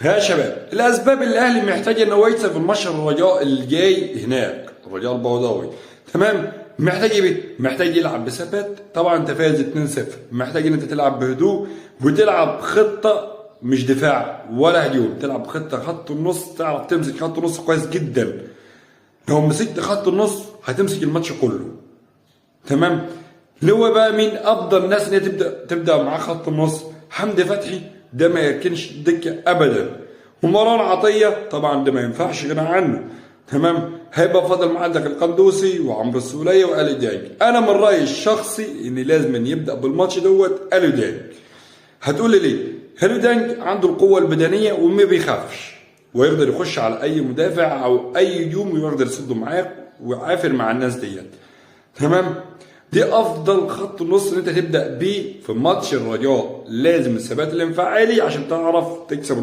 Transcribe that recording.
يا شباب، الاسباب اللي الاهلي محتاج ان هو يكسب في الماتش الرجاء اللي جاي هناك، الرجاء البيضاوي. تمام. محتاج ايه؟ محتاج يلعب بثبات. طبعا انت فايز 2-0، محتاج ان انت تلعب بهدوء وتلعب خطه مش دفاع ولا هجوم، تلعب خطه خط النص، تعرف تمسك خط النص كويس جدا. لو مسكت خط النص هتمسك الماتش كله. تمام. اللي هو بقى مين افضل ناس ان هي تبدا معاه خط النص؟ حمدي فتحي ده ما يركنش دكه ابدا، ومروان عطيه طبعا ده ما ينفعش غنى عنه. تمام. هيبقى فاضل معاه عندك القندوسي وعمرو السوليه واليو ديانج. انا من رايي الشخصي ان لازم أن يبدا بالماتش دوت اليو ديانج. هتقول لي ليه؟ اليو ديانج عنده القوه البدنيه وما بيخافش، ويقدر يخش على اي مدافع او اي هجوم ويقدر يصده معاك ويعافر مع الناس ديت. تمام. دي افضل خط نص ان انت تبدا بيه في ماتش الرجاء. لازم الثبات الانفعالي عشان تعرف تكسب